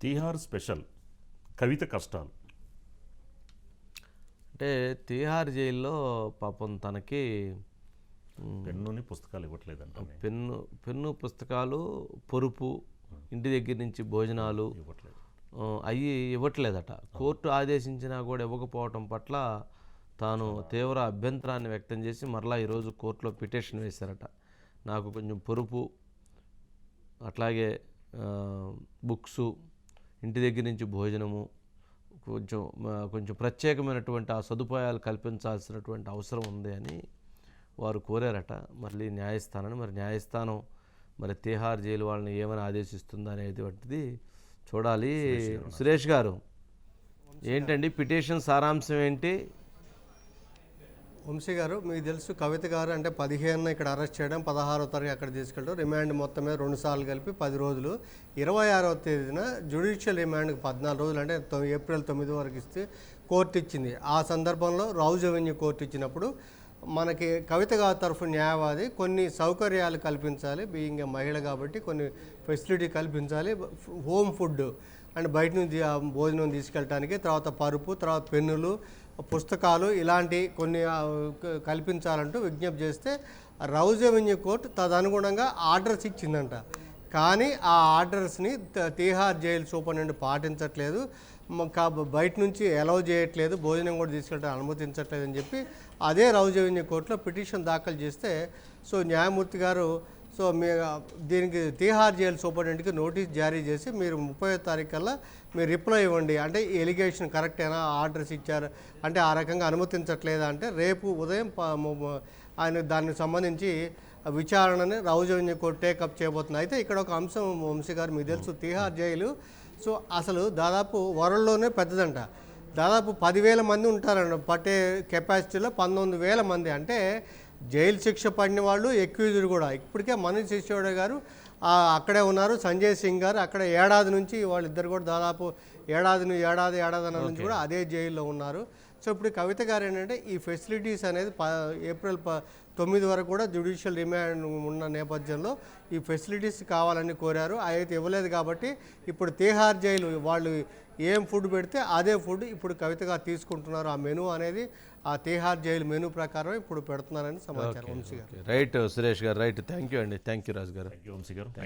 Tihar special కవిత కష్టాలు. అంటే తీహార్ జైల్లో పాపం తనకి పెన్నుని పుస్తకాలు ఇవ్వట్లేదంట. పెన్ను పుస్తకాలు, పొరుపు, ఇంటి దగ్గర నుంచి భోజనాలు ఇవ్వట్లేదు. అవి ఇవ్వట్లేదట. కోర్టు ఆదేశించినా కూడా ఇవ్వకపోవటం పట్ల తాను తీవ్ర అభ్యంతరాన్ని వ్యక్తం చేసి మరలా ఈరోజు కోర్టులో పిటిషన్ వేశారట. నాకు కొంచెం పొరుపు, అట్లాగే బుక్సు, ఇంటి దగ్గర నుంచి భోజనము, కొంచెం ప్రత్యేకమైనటువంటి ఆ సదుపాయాలు కల్పించాల్సినటువంటి అవసరం ఉంది అని వారు కోరారట. మళ్ళీ న్యాయస్థానం మరి తీహార్ జైలు వాళ్ళని ఏమని ఆదేశిస్తుందా అనేటువంటిది చూడాలి. సురేష్ గారు, ఏంటండి పిటిషన్ సారాంశం ఏంటి? వంశీ గారు, మీకు తెలుసు కవిత గారు అంటే 15 ఇక్కడ అరెస్ట్ చేయడం, 16వ తారీఖు అక్కడ తీసుకెళ్ళడం, రిమాండ్ మొత్తం మీద 2 సార్లు కలిపి 10 రోజులు, 26వ తేదీన జ్యుడిషియల్ రిమాండ్కి 14 రోజులు అంటే ఏప్రిల్ 9 వరకు ఇస్తే కోర్టు ఇచ్చింది. ఆ సందర్భంలో రౌజ్ అవెన్యూ కోర్టు ఇచ్చినప్పుడు మనకి కవిత గారి తరఫు న్యాయవాది కొన్ని సౌకర్యాలు కల్పించాలి, బీయింగ్ మహిళ కాబట్టి కొన్ని ఫెసిలిటీ కల్పించాలి, హోమ్ ఫుడ్ అండ్ బయట నుంచి భోజనం తీసుకెళ్ళడానికి, తర్వాత పరుపు, తర్వాత పెన్నులు, పుస్తకాలు ఇలాంటి కొన్ని కల్పించాలంటూ విజ్ఞప్తి చేస్తే రౌజ్ అవెన్యూ కోర్టు తదనుగుణంగా ఆర్డర్స్ ఇచ్చిందంట. కానీ ఆ ఆర్డర్స్ని తీహార్ జైలు సూపరింటెండెంట్ పాటించట్లేదు, బయట నుంచి అలౌ చేయట్లేదు, భోజనం కూడా తీసుకెళ్ళడానికి అనుమతించట్లేదు అని చెప్పి అదే రౌజ్ అవెన్యూ కోర్టులో పిటిషన్ దాఖలు చేస్తే న్యాయమూర్తి గారు దీనికి తీహార్ జైలు సూపరింటెండెంట్కి నోటీస్ జారీ చేసి మీరు 30వ తారీఖు కల్లా మీరు రిప్లై ఇవ్వండి, అంటే ఎలిగేషన్ కరెక్టేనా, ఆర్డర్స్ ఇచ్చారు అంటే ఆ రకంగా అనుమతించట్లేదా అంటే రేపు ఉదయం ఆయన దానికి సంబంధించి విచారణని రౌజ్ అవెన్యూ కోర్టు టేకప్ చేయబోతుంది. అయితే ఇక్కడ ఒక అంశం వంశీ గారు, మీకు తెలుసు తీహార్ జైలు అసలు దాదాపు వరల్డ్లోనే పెద్దదంట. దాదాపు 10,000 మంది ఉంటారంట పట్టే కెపాసిటీలో, 19,000 మంది అంటే జైలు శిక్ష పడిన వాళ్ళు, ఎక్యూజ్డ్ కూడా. ఇప్పటికే మనీష్ సిసోడియా గారు అక్కడే ఉన్నారు, సంజయ్ సింగ్ గారు అక్కడ ఏడాది నుంచి, వాళ్ళిద్దరు కూడా దాదాపు ఏడాదిన్నర నుంచి కూడా అదే జైల్లో ఉన్నారు. ఇప్పుడు కవిత గారు ఏంటంటే ఈ ఫెసిలిటీస్ అనేది ఏప్రిల్ 9 వరకు కూడా జ్యుడిషియల్ రిమాండ్ ఉన్న నేపథ్యంలో ఈ ఫెసిలిటీస్ కావాలని కోరారు. అయితే ఇవ్వలేదు కాబట్టి ఇప్పుడు తీహార్ జైలు వాళ్ళు ఏం ఫుడ్ పెడితే అదే ఫుడ్ ఇప్పుడు కవిత గారు తీసుకుంటున్నారు. ఆ మెనూ అనేది ఆ తీహార్ జైలు మెనూ ప్రకారం ఇప్పుడు పెడుతున్నారని సమాచారం. వంశీ గారు రైట్, సురేష్ గారు రైట్. థ్యాంక్ యూ అండి. థ్యాంక్ యూ రాజు గారు. థ్యాంక్ యూ వంశీ గారు.